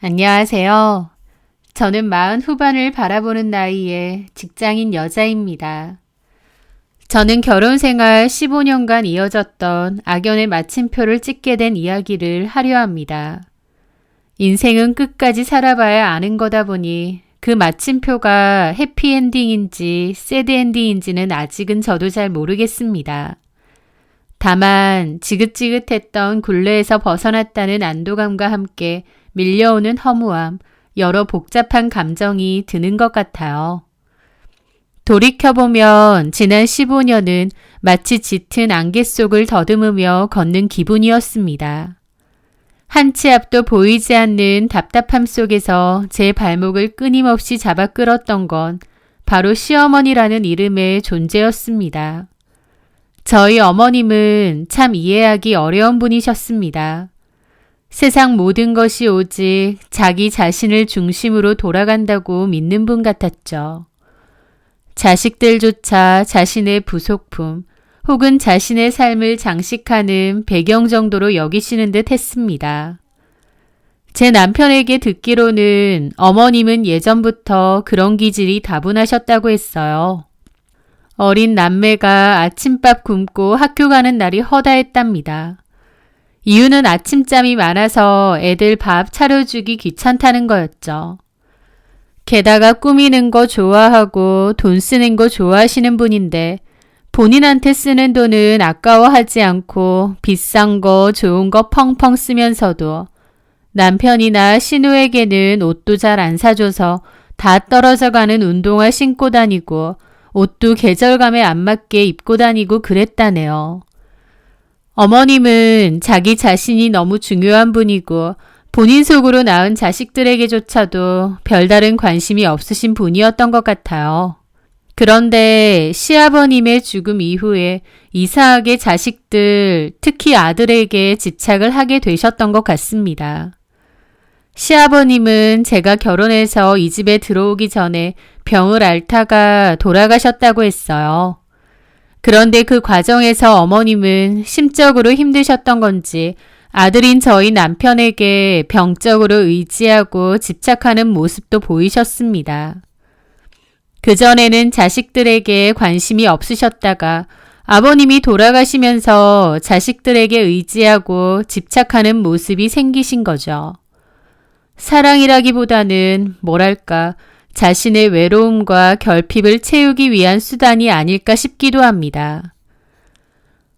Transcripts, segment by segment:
안녕하세요. 저는 40 후반을 바라보는 나이에 직장인 여자입니다. 저는 결혼 생활 15년간 이어졌던 악연의 마침표를 찍게 된 이야기를 하려 합니다. 인생은 끝까지 살아봐야 아는 거다 보니 그 마침표가 해피엔딩인지 새드엔딩인지는 아직은 저도 잘 모르겠습니다. 다만 지긋지긋했던 굴레에서 벗어났다는 안도감과 함께 밀려오는 허무함, 여러 복잡한 감정이 드는 것 같아요. 돌이켜보면 지난 15년은 마치 짙은 안개 속을 더듬으며 걷는 기분이었습니다. 한 치 앞도 보이지 않는 답답함 속에서 제 발목을 끊임없이 잡아 끌었던 건 바로 시어머니라는 이름의 존재였습니다. 저희 어머님은 참 이해하기 어려운 분이셨습니다. 세상 모든 것이 오직 자기 자신을 중심으로 돌아간다고 믿는 분 같았죠. 자식들조차 자신의 부속품 혹은 자신의 삶을 장식하는 배경 정도로 여기시는 듯 했습니다. 제 남편에게 듣기로는 어머님은 예전부터 그런 기질이 다분하셨다고 했어요. 어린 남매가 아침밥 굶고 학교 가는 날이 허다했답니다. 이유는 아침잠이 많아서 애들 밥 차려주기 귀찮다는 거였죠. 게다가 꾸미는 거 좋아하고 돈 쓰는 거 좋아하시는 분인데 본인한테 쓰는 돈은 아까워하지 않고 비싼 거 좋은 거 펑펑 쓰면서도 남편이나 신우에게는 옷도 잘 안 사줘서 다 떨어져가는 운동화 신고 다니고 옷도 계절감에 안 맞게 입고 다니고 그랬다네요. 어머님은 자기 자신이 너무 중요한 분이고 본인 속으로 낳은 자식들에게조차도 별다른 관심이 없으신 분이었던 것 같아요. 그런데 시아버님의 죽음 이후에 이상하게 자식들, 특히 아들에게 집착을 하게 되셨던 것 같습니다. 시아버님은 제가 결혼해서 이 집에 들어오기 전에 병을 앓다가 돌아가셨다고 했어요. 그런데 그 과정에서 어머님은 심적으로 힘드셨던 건지 아들인 저희 남편에게 병적으로 의지하고 집착하는 모습도 보이셨습니다. 그전에는 자식들에게 관심이 없으셨다가 아버님이 돌아가시면서 자식들에게 의지하고 집착하는 모습이 생기신 거죠. 사랑이라기보다는 뭐랄까 자신의 외로움과 결핍을 채우기 위한 수단이 아닐까 싶기도 합니다.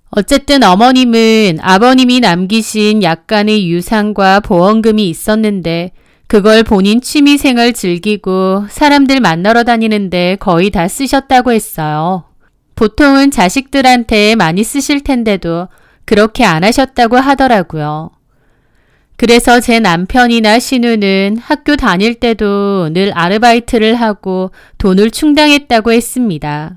어쨌든 어머님은 아버님이 남기신 약간의 유산과 보험금이 있었는데 그걸 본인 취미생활 즐기고 사람들 만나러 다니는데 거의 다 쓰셨다고 했어요. 보통은 자식들한테 많이 쓰실 텐데도 그렇게 안 하셨다고 하더라고요. 그래서 제 남편이나 신우는 학교 다닐 때도 늘 아르바이트를 하고 돈을 충당했다고 했습니다.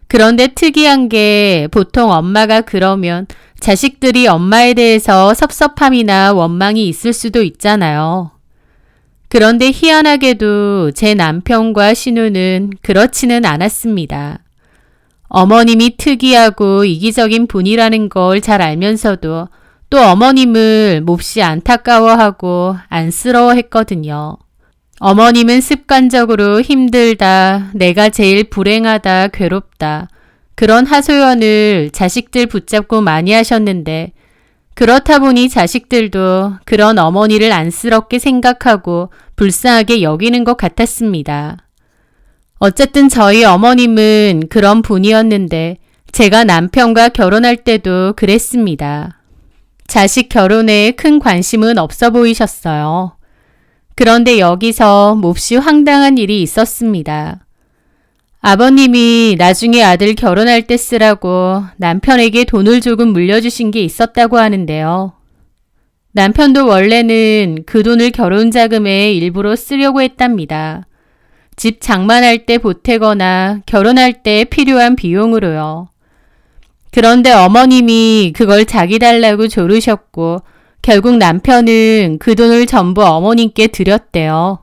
그런데 특이한 게 보통 엄마가 그러면 자식들이 엄마에 대해서 섭섭함이나 원망이 있을 수도 있잖아요. 그런데 희한하게도 제 남편과 신우는 그렇지는 않았습니다. 어머님이 특이하고 이기적인 분이라는 걸 잘 알면서도 또 어머님을 몹시 안타까워하고 안쓰러워했거든요. 어머님은 습관적으로 힘들다, 내가 제일 불행하다, 괴롭다 그런 하소연을 자식들 붙잡고 많이 하셨는데 그렇다 보니 자식들도 그런 어머니를 안쓰럽게 생각하고 불쌍하게 여기는 것 같았습니다. 어쨌든 저희 어머님은 그런 분이었는데 제가 남편과 결혼할 때도 그랬습니다. 자식 결혼에 큰 관심은 없어 보이셨어요. 그런데 여기서 몹시 황당한 일이 있었습니다. 아버님이 나중에 아들 결혼할 때 쓰라고 남편에게 돈을 조금 물려주신 게 있었다고 하는데요. 남편도 원래는 그 돈을 결혼 자금에 일부러 쓰려고 했답니다. 집 장만할 때 보태거나 결혼할 때 필요한 비용으로요. 그런데 어머님이 그걸 자기 달라고 조르셨고 결국 남편은 그 돈을 전부 어머님께 드렸대요.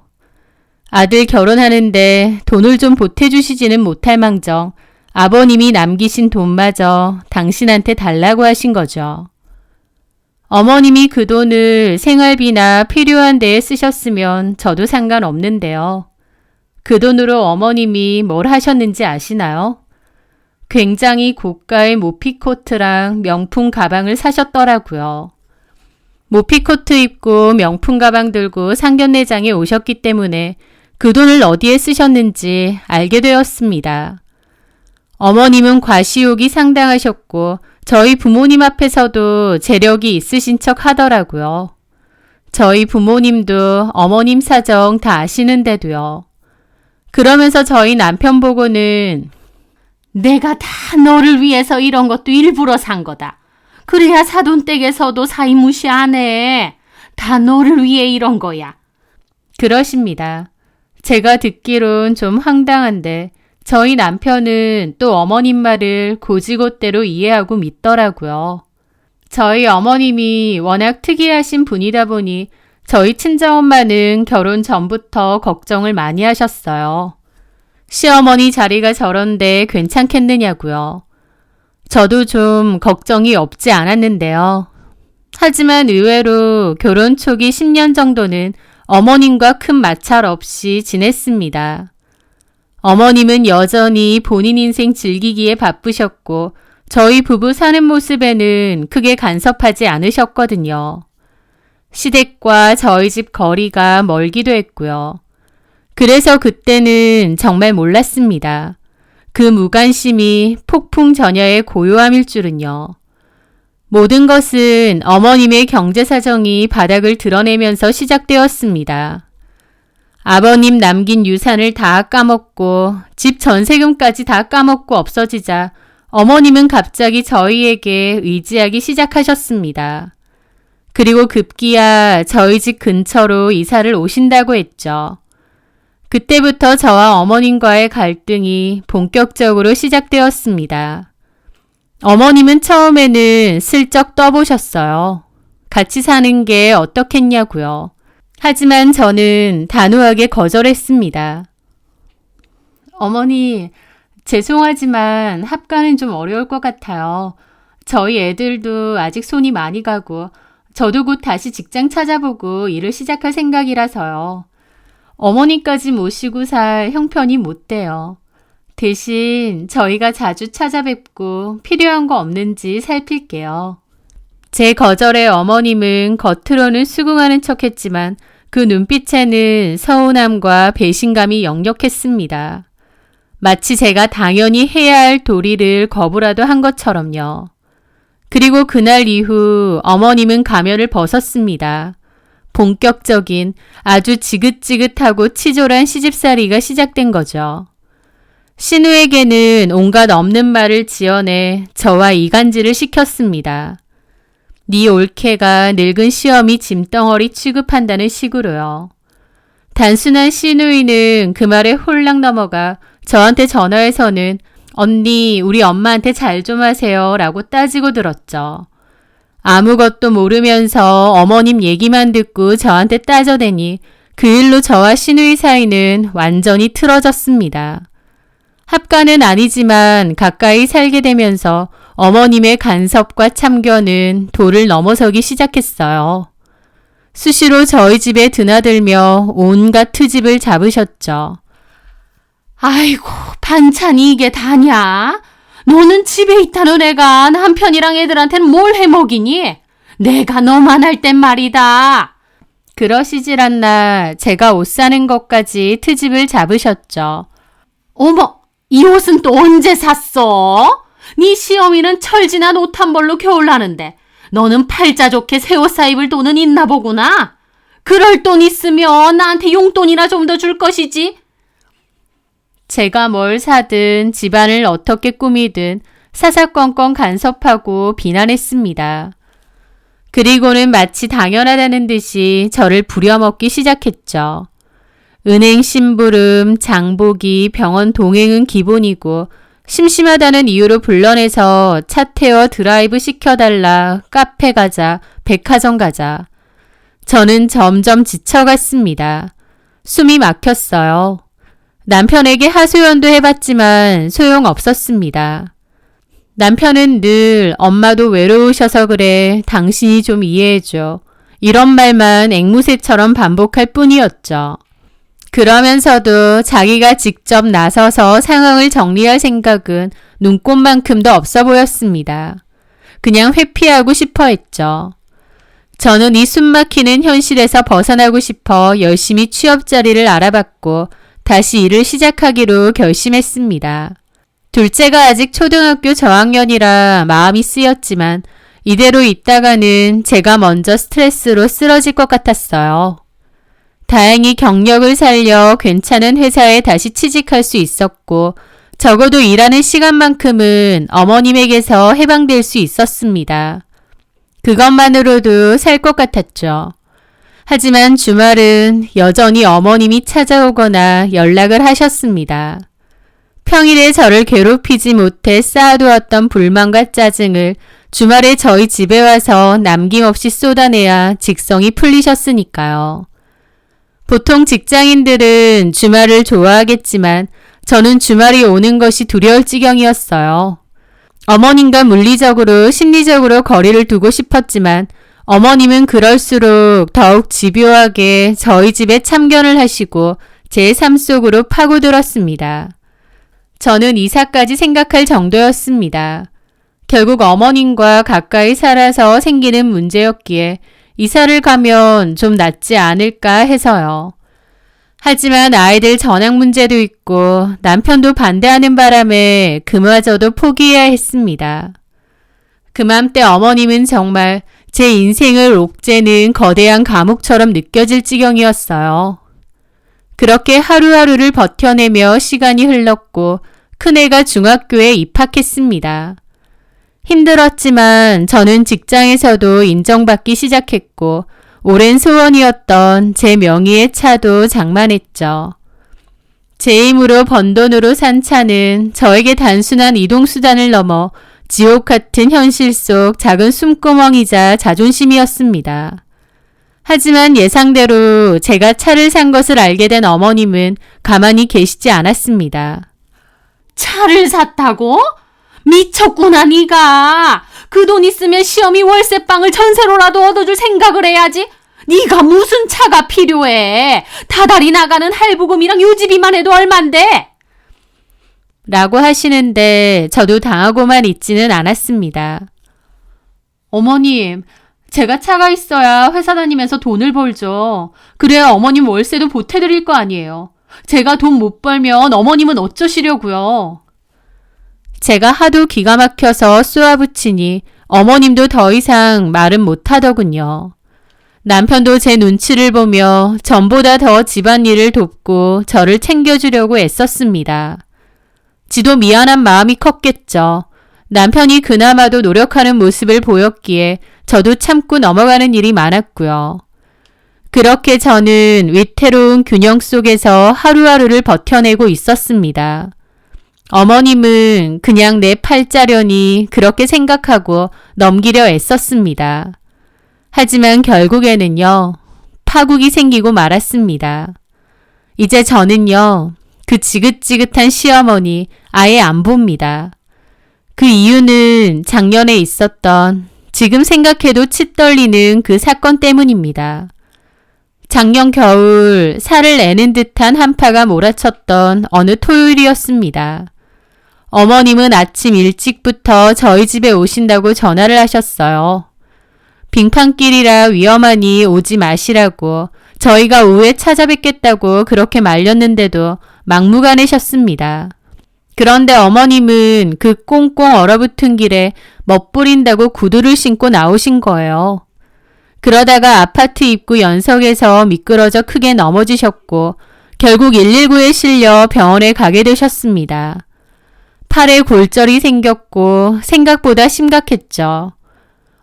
아들 결혼하는데 돈을 좀 보태주시지는 못할 망정 아버님이 남기신 돈마저 당신한테 달라고 하신 거죠. 어머님이 그 돈을 생활비나 필요한 데에 쓰셨으면 저도 상관없는데요. 그 돈으로 어머님이 뭘 하셨는지 아시나요? 굉장히 고가의 모피코트랑 명품 가방을 사셨더라고요. 모피코트 입고 명품 가방 들고 상견례장에 오셨기 때문에 그 돈을 어디에 쓰셨는지 알게 되었습니다. 어머님은 과시욕이 상당하셨고 저희 부모님 앞에서도 재력이 있으신 척 하더라고요. 저희 부모님도 어머님 사정 다 아시는데도요. 그러면서 저희 남편 보고는 내가 다 너를 위해서 이런 것도 일부러 산 거다. 그래야 사돈댁에서도 사이 무시 안 해. 다 너를 위해 이런 거야. 그러십니다. 제가 듣기론 좀 황당한데 저희 남편은 또 어머님 말을 고지고대로 이해하고 믿더라고요. 저희 어머님이 워낙 특이하신 분이다 보니 저희 친정엄마는 결혼 전부터 걱정을 많이 하셨어요. 시어머니 자리가 저런데 괜찮겠느냐고요. 저도 좀 걱정이 없지 않았는데요. 하지만 의외로 결혼 초기 10년 정도는 어머님과 큰 마찰 없이 지냈습니다. 어머님은 여전히 본인 인생 즐기기에 바쁘셨고 저희 부부 사는 모습에는 크게 간섭하지 않으셨거든요. 시댁과 저희 집 거리가 멀기도 했고요. 그래서 그때는 정말 몰랐습니다. 그 무관심이 폭풍 전야의 고요함일 줄은요. 모든 것은 어머님의 경제 사정이 바닥을 드러내면서 시작되었습니다. 아버님 남긴 유산을 다 까먹고 집 전세금까지 다 까먹고 없어지자 어머님은 갑자기 저희에게 의지하기 시작하셨습니다. 그리고 급기야 저희 집 근처로 이사를 오신다고 했죠. 그때부터 저와 어머님과의 갈등이 본격적으로 시작되었습니다. 어머님은 처음에는 슬쩍 떠보셨어요. 같이 사는 게 어떻겠냐고요. 하지만 저는 단호하게 거절했습니다. 어머니, 죄송하지만 합가는 좀 어려울 것 같아요. 저희 애들도 아직 손이 많이 가고 저도 곧 다시 직장 찾아보고 일을 시작할 생각이라서요. 어머니까지 모시고 살 형편이 못 돼요. 대신 저희가 자주 찾아뵙고 필요한 거 없는지 살필게요. 제 거절에 어머님은 겉으로는 수긍하는 척했지만 그 눈빛에는 서운함과 배신감이 역력했습니다. 마치 제가 당연히 해야 할 도리를 거부라도 한 것처럼요. 그리고 그날 이후 어머님은 가면을 벗었습니다. 본격적인 아주 지긋지긋하고 치졸한 시집살이가 시작된 거죠. 신우에게는 온갖 없는 말을 지어내 저와 이간질을 시켰습니다. 네 올케가 늙은 시어미 짐덩어리 취급한다는 식으로요. 단순한 신우이는 그 말에 홀랑 넘어가 저한테 전화해서는 언니 우리 엄마한테 잘 좀 하세요 라고 따지고 들었죠. 아무것도 모르면서 어머님 얘기만 듣고 저한테 따져대니 그 일로 저와 신우이 사이는 완전히 틀어졌습니다. 합가는 아니지만 가까이 살게 되면서 어머님의 간섭과 참견은 도를 넘어서기 시작했어요. 수시로 저희 집에 드나들며 온갖 트집을 잡으셨죠. 아이고, 반찬이 이게 다냐? 너는 집에 있다는 애가 남편이랑 애들한테는 뭘 해먹이니? 내가 너만 할 땐 말이다. 그러시질 않나 제가 옷 사는 것까지 트집을 잡으셨죠. 어머, 이 옷은 또 언제 샀어? 네 시어미는 철진한 옷 한 벌로 겨울 나는데 너는 팔자 좋게 새 옷 사 입을 돈은 있나 보구나. 그럴 돈 있으면 나한테 용돈이나 좀 더 줄 것이지. 제가 뭘 사든 집안을 어떻게 꾸미든 사사건건 간섭하고 비난했습니다. 그리고는 마치 당연하다는 듯이 저를 부려먹기 시작했죠. 은행 심부름, 장보기, 병원 동행은 기본이고 심심하다는 이유로 불러내서 차 태워 드라이브 시켜달라, 카페 가자, 백화점 가자. 저는 점점 지쳐갔습니다. 숨이 막혔어요. 남편에게 하소연도 해봤지만 소용없었습니다. 남편은 늘 엄마도 외로우셔서 그래. 당신이 좀 이해해줘. 이런 말만 앵무새처럼 반복할 뿐이었죠. 그러면서도 자기가 직접 나서서 상황을 정리할 생각은 눈꼽만큼도 없어 보였습니다. 그냥 회피하고 싶어 했죠. 저는 이 숨막히는 현실에서 벗어나고 싶어 열심히 취업 자리를 알아봤고 다시 일을 시작하기로 결심했습니다. 둘째가 아직 초등학교 저학년이라 마음이 쓰였지만 이대로 있다가는 제가 먼저 스트레스로 쓰러질 것 같았어요. 다행히 경력을 살려 괜찮은 회사에 다시 취직할 수 있었고 적어도 일하는 시간만큼은 어머님에게서 해방될 수 있었습니다. 그것만으로도 살 것 같았죠. 하지만 주말은 여전히 어머님이 찾아오거나 연락을 하셨습니다. 평일에 저를 괴롭히지 못해 쌓아두었던 불만과 짜증을 주말에 저희 집에 와서 남김없이 쏟아내야 직성이 풀리셨으니까요. 보통 직장인들은 주말을 좋아하겠지만 저는 주말이 오는 것이 두려울 지경이었어요. 어머님과 물리적으로 심리적으로 거리를 두고 싶었지만 어머님은 그럴수록 더욱 집요하게 저희 집에 참견을 하시고 제 삶 속으로 파고들었습니다. 저는 이사까지 생각할 정도였습니다. 결국 어머님과 가까이 살아서 생기는 문제였기에 이사를 가면 좀 낫지 않을까 해서요. 하지만 아이들 전학 문제도 있고 남편도 반대하는 바람에 그마저도 포기해야 했습니다. 그맘때 어머님은 정말 제 인생을 옥죄는 거대한 감옥처럼 느껴질 지경이었어요. 그렇게 하루하루를 버텨내며 시간이 흘렀고 큰애가 중학교에 입학했습니다. 힘들었지만 저는 직장에서도 인정받기 시작했고 오랜 소원이었던 제 명의의 차도 장만했죠. 제 힘으로 번 돈으로 산 차는 저에게 단순한 이동수단을 넘어 지옥 같은 현실 속 작은 숨구멍이자 자존심이었습니다. 하지만 예상대로 제가 차를 산 것을 알게 된 어머님은 가만히 계시지 않았습니다. 차를 샀다고? 미쳤구나 네가. 그 돈 있으면 시어미 월세방을 전세로라도 얻어줄 생각을 해야지. 네가 무슨 차가 필요해. 다달이 나가는 할부금이랑 유지비만 해도 얼만데. 라고 하시는데 저도 당하고만 있지는 않았습니다. 어머님, 제가 차가 있어야 회사 다니면서 돈을 벌죠. 그래야 어머님 월세도 보태드릴 거 아니에요. 제가 돈 못 벌면 어머님은 어쩌시려고요. 제가 하도 기가 막혀서 쏘아붙이니 어머님도 더 이상 말은 못하더군요. 남편도 제 눈치를 보며 전보다 더 집안일을 돕고 저를 챙겨주려고 애썼습니다. 지도 미안한 마음이 컸겠죠. 남편이 그나마도 노력하는 모습을 보였기에 저도 참고 넘어가는 일이 많았고요. 그렇게 저는 위태로운 균형 속에서 하루하루를 버텨내고 있었습니다. 어머님은 그냥 내 팔자려니 그렇게 생각하고 넘기려 애썼습니다. 하지만 결국에는요, 파국이 생기고 말았습니다. 이제 저는요, 그 지긋지긋한 시어머니 아예 안 봅니다. 그 이유는 작년에 있었던 지금 생각해도 치 떨리는 그 사건 때문입니다. 작년 겨울 살을 내는 듯한 한파가 몰아쳤던 어느 토요일이었습니다. 어머님은 아침 일찍부터 저희 집에 오신다고 전화를 하셨어요. 빙판길이라 위험하니 오지 마시라고 저희가 오후에 찾아뵙겠다고 그렇게 말렸는데도 막무가내셨습니다. 그런데 어머님은 그 꽁꽁 얼어붙은 길에 멋부린다고 구두를 신고 나오신 거예요. 그러다가 아파트 입구 연석에서 미끄러져 크게 넘어지셨고 결국 119에 실려 병원에 가게 되셨습니다. 팔에 골절이 생겼고 생각보다 심각했죠.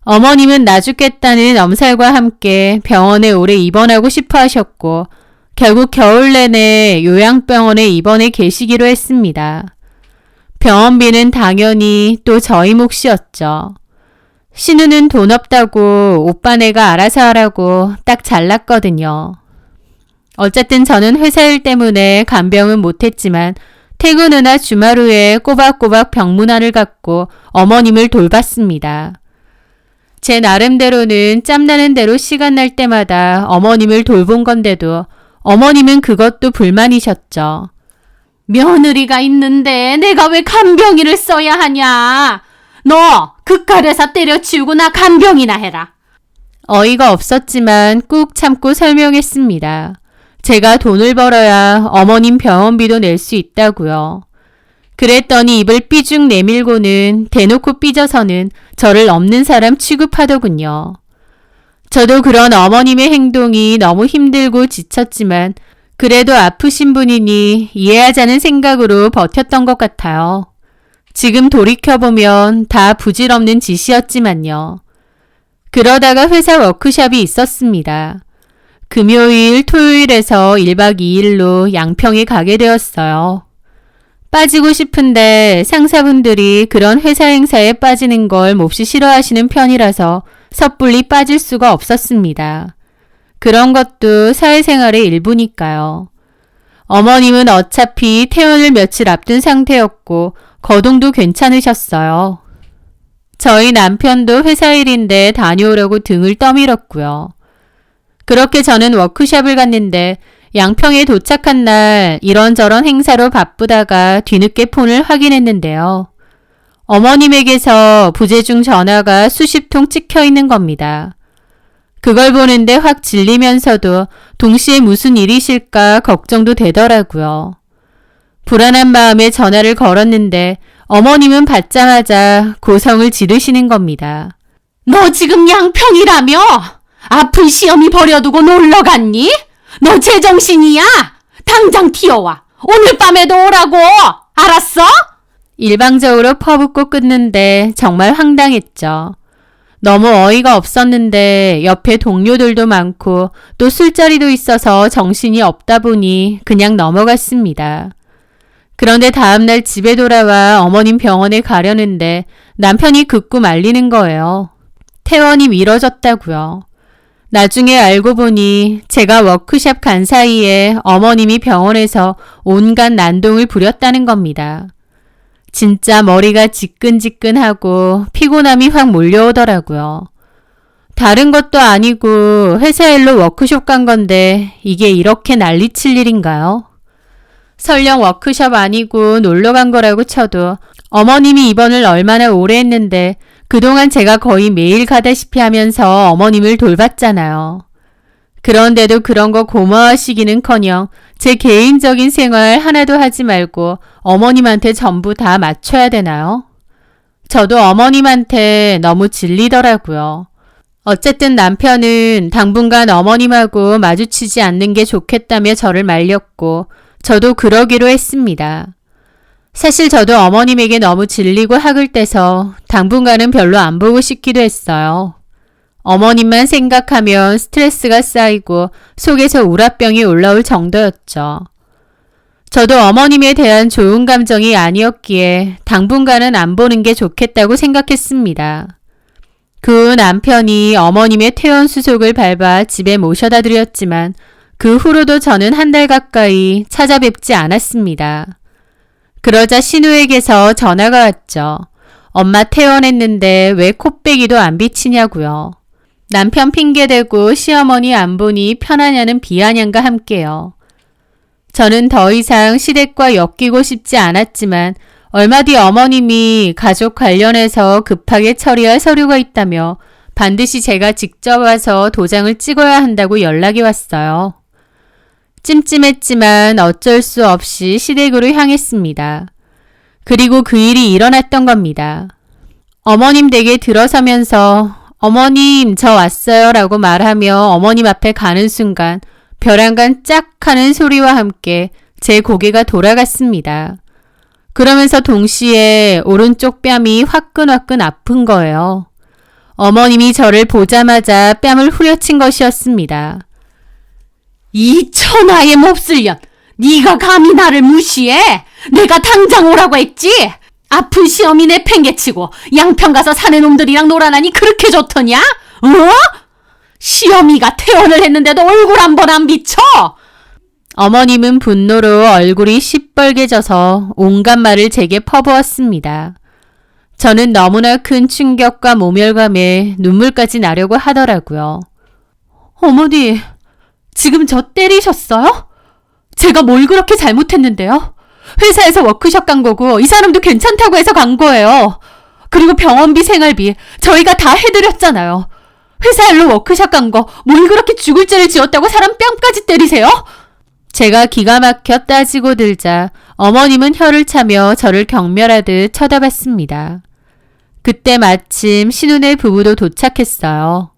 어머님은 나 죽겠다는 엄살과 함께 병원에 오래 입원하고 싶어 하셨고 결국 겨울 내내 요양병원에 입원해 계시기로 했습니다. 병원비는 당연히 또 저희 몫이었죠. 신우는 돈 없다고 오빠네가 알아서 하라고 딱 잘랐거든요. 어쨌든 저는 회사 일 때문에 간병은 못했지만 퇴근 후나 주말 후에 꼬박꼬박 병문안을 갖고 어머님을 돌봤습니다. 제 나름대로는 짬나는 대로 시간 날 때마다 어머님을 돌본 건데도 어머님은 그것도 불만이셨죠. 며느리가 있는데 내가 왜 간병인을 써야 하냐? 너 그칼에서 때려치우고 나 간병이나 해라. 어이가 없었지만 꾹 참고 설명했습니다. 제가 돈을 벌어야 어머님 병원비도 낼 수 있다고요. 그랬더니 입을 삐죽 내밀고는 대놓고 삐져서는 저를 없는 사람 취급하더군요. 저도 그런 어머님의 행동이 너무 힘들고 지쳤지만 그래도 아프신 분이니 이해하자는 생각으로 버텼던 것 같아요. 지금 돌이켜보면 다 부질없는 짓이었지만요. 그러다가 회사 워크숍이 있었습니다. 금요일, 토요일에서 1박 2일로 양평에 가게 되었어요. 빠지고 싶은데 상사분들이 그런 회사 행사에 빠지는 걸 몹시 싫어하시는 편이라서 섣불리 빠질 수가 없었습니다. 그런 것도 사회생활의 일부니까요. 어머님은 어차피 퇴원을 며칠 앞둔 상태였고 거동도 괜찮으셨어요. 저희 남편도 회사 일인데 다녀오려고 등을 떠밀었고요. 그렇게 저는 워크숍을 갔는데 양평에 도착한 날 이런저런 행사로 바쁘다가 뒤늦게 폰을 확인했는데요. 어머님에게서 부재중 전화가 수십 통 찍혀 있는 겁니다. 그걸 보는데 확 질리면서도 동시에 무슨 일이실까 걱정도 되더라고요. 불안한 마음에 전화를 걸었는데 어머님은 받자마자 고성을 지르시는 겁니다. 너 지금 양평이라며? 아픈 시어미 버려두고 놀러 갔니? 너 제정신이야? 당장 튀어와. 오늘 밤에도 오라고. 알았어? 일방적으로 퍼붓고 끊는데 정말 황당했죠. 너무 어이가 없었는데 옆에 동료들도 많고 또 술자리도 있어서 정신이 없다 보니 그냥 넘어갔습니다. 그런데 다음날 집에 돌아와 어머님 병원에 가려는데 남편이 극구 말리는 거예요. 퇴원이 미뤄졌다고요. 나중에 알고 보니 제가 워크숍 간 사이에 어머님이 병원에서 온갖 난동을 부렸다는 겁니다. 진짜 머리가 지끈지끈하고 피곤함이 확 몰려오더라고요. 다른 것도 아니고 회사 일로 워크숍 간 건데 이게 이렇게 난리칠 일인가요? 설령 워크숍 아니고 놀러 간 거라고 쳐도 어머님이 입원을 얼마나 오래 했는데 그동안 제가 거의 매일 가다시피 하면서 어머님을 돌봤잖아요. 그런데도 그런 거 고마워하시기는커녕 제 개인적인 생활 하나도 하지 말고 어머님한테 전부 다 맞춰야 되나요? 저도 어머님한테 너무 질리더라고요. 어쨌든 남편은 당분간 어머님하고 마주치지 않는 게 좋겠다며 저를 말렸고 저도 그러기로 했습니다. 사실 저도 어머님에게 너무 질리고 학을 떼서 당분간은 별로 안 보고 싶기도 했어요. 어머님만 생각하면 스트레스가 쌓이고 속에서 우라병이 올라올 정도였죠. 저도 어머님에 대한 좋은 감정이 아니었기에 당분간은 안 보는 게 좋겠다고 생각했습니다. 그 후 남편이 어머님의 퇴원 수속을 밟아 집에 모셔다 드렸지만 그 후로도 저는 한 달 가까이 찾아뵙지 않았습니다. 그러자 신우에게서 전화가 왔죠. 엄마 퇴원했는데 왜 콧배기도 안 비치냐고요. 남편 핑계대고 시어머니 안 보니 편하냐는 비아냥과 함께요. 저는 더 이상 시댁과 엮이고 싶지 않았지만 얼마 뒤 어머님이 가족 관련해서 급하게 처리할 서류가 있다며 반드시 제가 직접 와서 도장을 찍어야 한다고 연락이 왔어요. 찜찜했지만 어쩔 수 없이 시댁으로 향했습니다. 그리고 그 일이 일어났던 겁니다. 어머님 댁에 들어서면서 어머님 저 왔어요 라고 말하며 어머님 앞에 가는 순간 벼랑간 짝 하는 소리와 함께 제 고개가 돌아갔습니다. 그러면서 동시에 오른쪽 뺨이 화끈화끈 아픈 거예요. 어머님이 저를 보자마자 뺨을 후려친 것이었습니다. 이 천하의 몹쓸년, 네가 감히 나를 무시해? 내가 당장 오라고 했지? 아픈 시어미 내팽개치고 양평 가서 사내 놈들이랑 놀아나니 그렇게 좋더냐? 시어미가 퇴원을 했는데도 얼굴 한 번 안 비쳐? 어머님은 분노로 얼굴이 시뻘개져서 온갖 말을 제게 퍼부었습니다. 저는 너무나 큰 충격과 모멸감에 눈물까지 나려고 하더라고요. 어머니, 지금 저 때리셨어요? 제가 뭘 그렇게 잘못했는데요? 회사에서 워크숍 간 거고 이 사람도 괜찮다고 해서 간 거예요. 그리고 병원비, 생활비 저희가 다 해드렸잖아요. 회사 일로 워크숍 간 거 뭘 그렇게 죽을 죄를 지었다고 사람 뺨까지 때리세요? 제가 기가 막혀 따지고 들자 어머님은 혀를 차며 저를 경멸하듯 쳐다봤습니다. 그때 마침 신우네 부부도 도착했어요.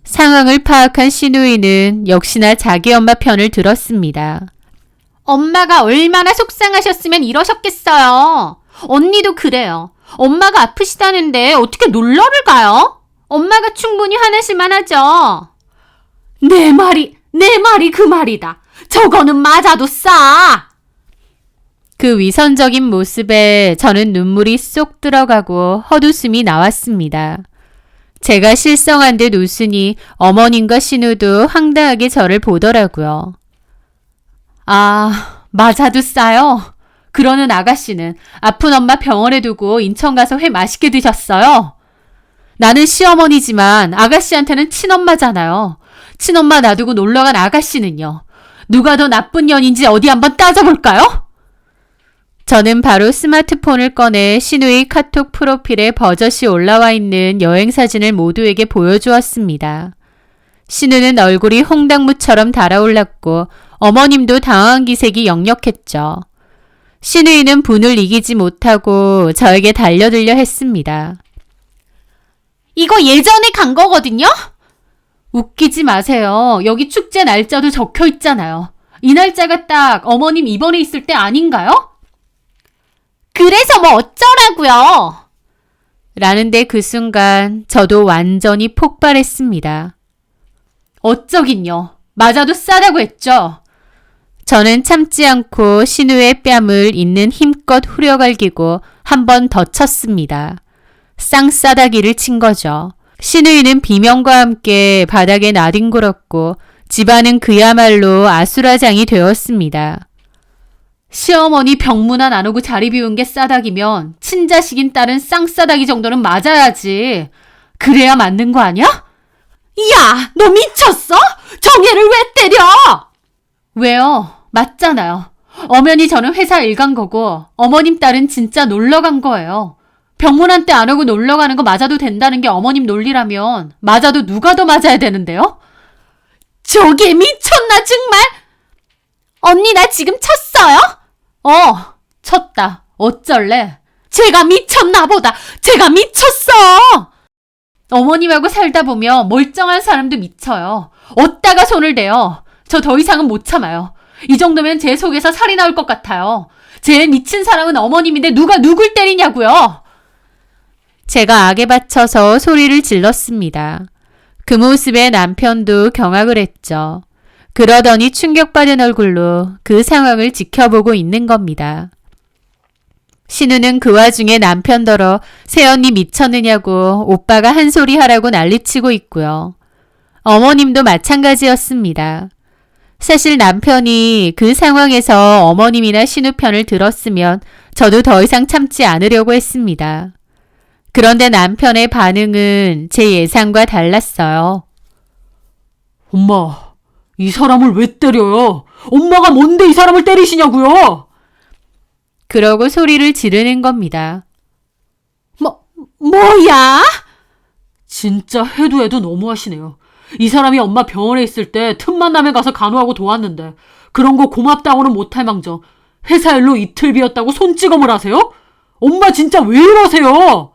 상황을 파악한 신우이는 역시나 자기 엄마 편을 들었습니다. 엄마가 얼마나 속상하셨으면 이러셨겠어요. 언니도 그래요. 엄마가 아프시다는데 어떻게 놀러를 가요? 엄마가 충분히 화내실만 하죠. 내 말이 그 말이다. 저거는 맞아도 싸. 그 위선적인 모습에 저는 눈물이 쏙 들어가고 헛웃음이 나왔습니다. 제가 실성한 듯 웃으니 어머님과 신우도 황당하게 저를 보더라고요. 아, 맞아도 싸요? 그러는 아가씨는 아픈 엄마 병원에 두고 인천 가서 회 맛있게 드셨어요? 나는 시어머니지만 아가씨한테는 친엄마잖아요. 친엄마 놔두고 놀러간 아가씨는요. 누가 더 나쁜 년인지 어디 한번 따져볼까요? 저는 바로 스마트폰을 꺼내 신우의 카톡 프로필에 버젓이 올라와 있는 여행사진을 모두에게 보여주었습니다. 신우는 얼굴이 홍당무처럼 달아올랐고 어머님도 당황한 기색이 역력했죠. 신우이는 분을 이기지 못하고 저에게 달려들려 했습니다. 이거 예전에 간 거거든요? 웃기지 마세요. 여기 축제 날짜도 적혀 있잖아요. 이 날짜가 딱 어머님 입원해 있을 때 아닌가요? 그래서 뭐 어쩌라고요? 라는데 그 순간 저도 완전히 폭발했습니다. 어쩌긴요. 맞아도 싸다고 했죠. 저는 참지 않고 신우의 뺨을 있는 힘껏 후려갈기고 한 번 더 쳤습니다. 쌍싸다기를 친 거죠. 신우이는 비명과 함께 바닥에 나뒹굴었고 집안은 그야말로 아수라장이 되었습니다. 시어머니 병문안 안 오고 자리 비운 게 싸닥이면 친자식인 딸은 쌍싸닥이 정도는 맞아야지. 그래야 맞는 거 아니야? 야, 너 미쳤어? 정혜를 왜 때려? 왜요? 맞잖아요. 엄연히 저는 회사 일 간 거고 어머님 딸은 진짜 놀러 간 거예요. 병문안 때 안 오고 놀러 가는 거 맞아도 된다는 게 어머님 논리라면 맞아도 누가 더 맞아야 되는데요? 저게 미쳤나 정말? 언니 나 지금 쳤어요? 쳤다. 어쩔래? 제가 미쳤나 보다. 제가 미쳤어. 어머님하고 살다 보면 멀쩡한 사람도 미쳐요. 어디다가 손을 대요. 저 더 이상은 못 참아요. 이 정도면 제 속에서 살이 나올 것 같아요. 제일 미친 사람은 어머님인데 누가 누굴 때리냐고요. 제가 악에 받쳐서 소리를 질렀습니다. 그 모습에 남편도 경악을 했죠. 그러더니 충격받은 얼굴로 그 상황을 지켜보고 있는 겁니다. 신우는 그 와중에 남편더러 새언니 미쳤느냐고 오빠가 한 소리 하라고 난리치고 있고요. 어머님도 마찬가지였습니다. 사실 남편이 그 상황에서 어머님이나 신우 편을 들었으면 저도 더 이상 참지 않으려고 했습니다. 그런데 남편의 반응은 제 예상과 달랐어요. 엄마, 이 사람을 왜 때려요? 엄마가 뭔데 이 사람을 때리시냐고요? 그러고 소리를 지르는 겁니다. 뭐야? 진짜 해도 너무하시네요. 이 사람이 엄마 병원에 있을 때 틈만 나면 가서 간호하고 도왔는데 그런 거 고맙다고는 못할 망정 회사 일로 이틀 비었다고 손찌검을 하세요? 엄마 진짜 왜 이러세요?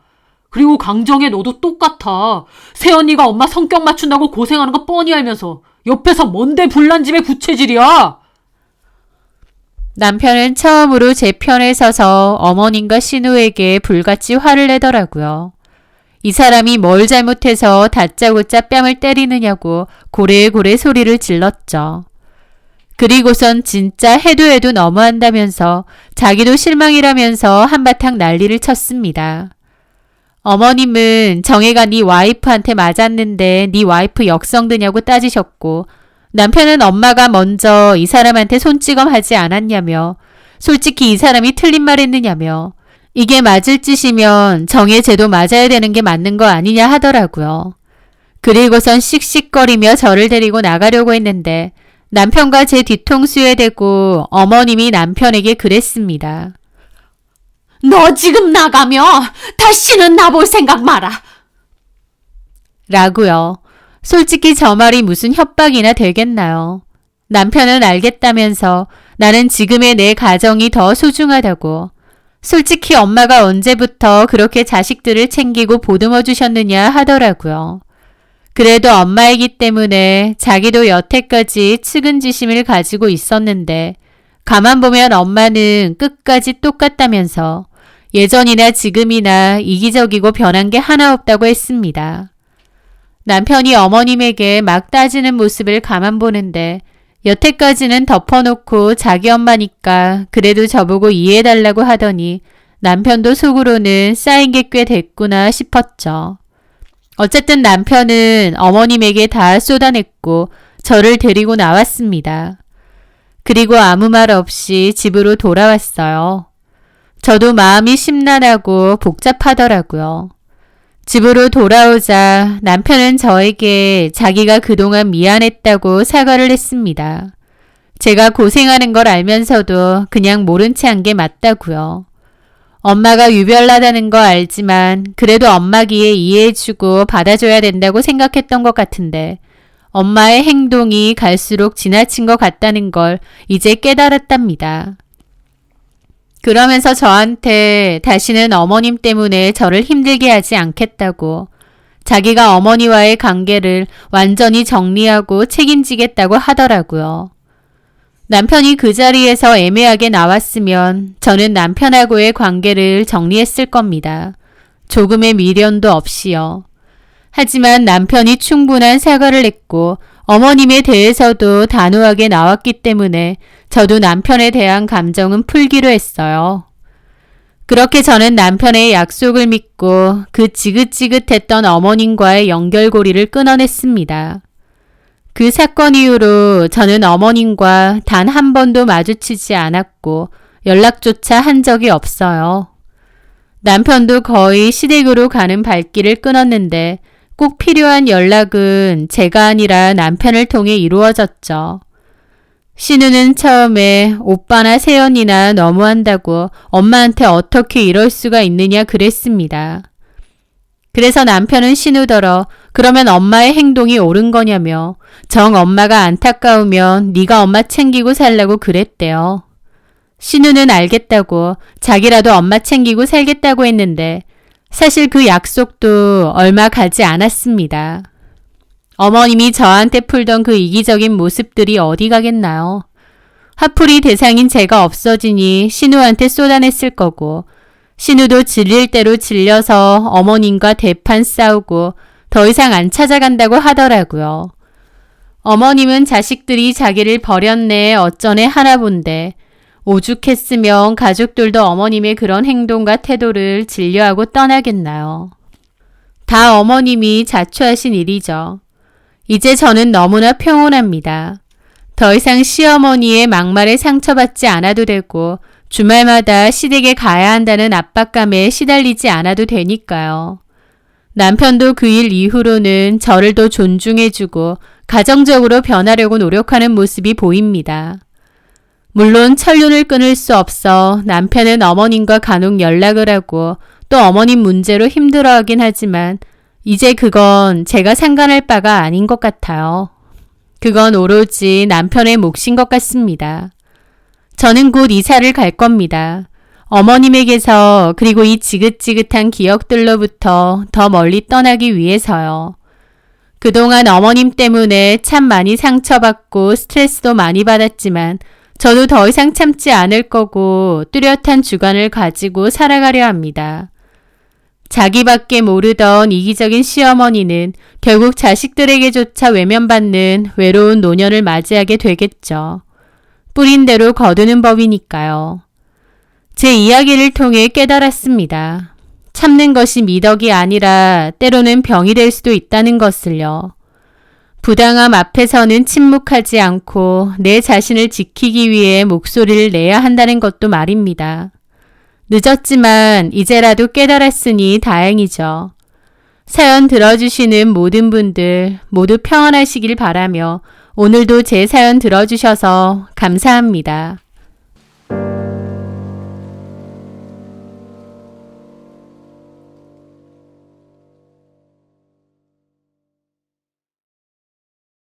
그리고 강정혜 너도 똑같아. 새언니가 엄마 성격 맞춘다고 고생하는 거 뻔히 알면서 옆에서 뭔데 불난집의 부채질이야? 남편은 처음으로 제 편에 서서 어머님과 신우에게 불같이 화를 내더라고요. 이 사람이 뭘 잘못해서 다짜고짜 뺨을 때리느냐고 고래고래 소리를 질렀죠. 그리고선 진짜 해도 너무한다면서 자기도 실망이라면서 한바탕 난리를 쳤습니다. 어머님은 정혜가 네 와이프한테 맞았는데 네 와이프 역성드냐고 따지셨고 남편은 엄마가 먼저 이 사람한테 손찌검하지 않았냐며, 솔직히 이 사람이 틀린 말 했느냐며, 이게 맞을 짓이면 정의 제도 맞아야 되는 게 맞는 거 아니냐 하더라고요. 그리고선 씩씩거리며 저를 데리고 나가려고 했는데 남편과 제 뒤통수에 대고 어머님이 남편에게 그랬습니다. 너 지금 나가며 다시는 나볼 생각 마라. 라고요. 솔직히 저 말이 무슨 협박이나 되겠나요? 남편은 알겠다면서 나는 지금의 내 가정이 더 소중하다고. 솔직히 엄마가 언제부터 그렇게 자식들을 챙기고 보듬어 주셨느냐 하더라고요. 그래도 엄마이기 때문에 자기도 여태까지 측은지심을 가지고 있었는데 가만 보면 엄마는 끝까지 똑같다면서 예전이나 지금이나 이기적이고 변한 게 하나 없다고 했습니다. 남편이 어머님에게 막 따지는 모습을 가만 보는데 여태까지는 덮어놓고 자기 엄마니까 그래도 저보고 이해해달라고 하더니 남편도 속으로는 쌓인 게 꽤 됐구나 싶었죠. 어쨌든 남편은 어머님에게 다 쏟아냈고 저를 데리고 나왔습니다. 그리고 아무 말 없이 집으로 돌아왔어요. 저도 마음이 심란하고 복잡하더라고요. 집으로 돌아오자 남편은 저에게 자기가 그동안 미안했다고 사과를 했습니다. 제가 고생하는 걸 알면서도 그냥 모른 채 한 게 맞다고요. 엄마가 유별나다는 거 알지만 그래도 엄마기에 이해해주고 받아줘야 된다고 생각했던 것 같은데 엄마의 행동이 갈수록 지나친 것 같다는 걸 이제 깨달았답니다. 그러면서 저한테 다시는 어머님 때문에 저를 힘들게 하지 않겠다고, 자기가 어머니와의 관계를 완전히 정리하고 책임지겠다고 하더라고요. 남편이 그 자리에서 애매하게 나왔으면 저는 남편하고의 관계를 정리했을 겁니다. 조금의 미련도 없이요. 하지만 남편이 충분한 사과를 했고 어머님에 대해서도 단호하게 나왔기 때문에 저도 남편에 대한 감정은 풀기로 했어요. 그렇게 저는 남편의 약속을 믿고 그 지긋지긋했던 어머님과의 연결고리를 끊어냈습니다. 그 사건 이후로 저는 어머님과 단 한 번도 마주치지 않았고 연락조차 한 적이 없어요. 남편도 거의 시댁으로 가는 발길을 끊었는데 꼭 필요한 연락은 제가 아니라 남편을 통해 이루어졌죠. 신우는 처음에 오빠나 세연이나 너무한다고 엄마한테 어떻게 이럴 수가 있느냐 그랬습니다. 그래서 남편은 신우더러 그러면 엄마의 행동이 옳은 거냐며 정 엄마가 안타까우면 네가 엄마 챙기고 살라고 그랬대요. 신우는 알겠다고 자기라도 엄마 챙기고 살겠다고 했는데 사실 그 약속도 얼마 가지 않았습니다. 어머님이 저한테 풀던 그 이기적인 모습들이 어디 가겠나요? 화풀이 대상인 제가 없어지니 신우한테 쏟아냈을 거고 신우도 질릴 대로 질려서 어머님과 대판 싸우고 더 이상 안 찾아간다고 하더라고요. 어머님은 자식들이 자기를 버렸네 어쩌네 하나 본데 오죽했으면 가족들도 어머님의 그런 행동과 태도를 진료하고 떠나겠나요? 다 어머님이 자초하신 일이죠. 이제 저는 너무나 평온합니다. 더 이상 시어머니의 막말에 상처받지 않아도 되고 주말마다 시댁에 가야 한다는 압박감에 시달리지 않아도 되니까요. 남편도 그 일 이후로는 저를 더 존중해주고 가정적으로 변하려고 노력하는 모습이 보입니다. 물론 철륜을 끊을 수 없어 남편은 어머님과 간혹 연락을 하고 또 어머님 문제로 힘들어하긴 하지만 이제 그건 제가 상관할 바가 아닌 것 같아요. 그건 오로지 남편의 몫인 것 같습니다. 저는 곧 이사를 갈 겁니다. 어머님에게서 그리고 이 지긋지긋한 기억들로부터 더 멀리 떠나기 위해서요. 그동안 어머님 때문에 참 많이 상처받고 스트레스도 많이 받았지만 저도 더 이상 참지 않을 거고 뚜렷한 주관을 가지고 살아가려 합니다. 자기밖에 모르던 이기적인 시어머니는 결국 자식들에게조차 외면받는 외로운 노년을 맞이하게 되겠죠. 뿌린 대로 거두는 법이니까요. 제 이야기를 통해 깨달았습니다. 참는 것이 미덕이 아니라 때로는 병이 될 수도 있다는 것을요. 부당함 앞에서는 침묵하지 않고 내 자신을 지키기 위해 목소리를 내야 한다는 것도 말입니다. 늦었지만 이제라도 깨달았으니 다행이죠. 사연 들어주시는 모든 분들 모두 평안하시길 바라며 오늘도 제 사연 들어주셔서 감사합니다.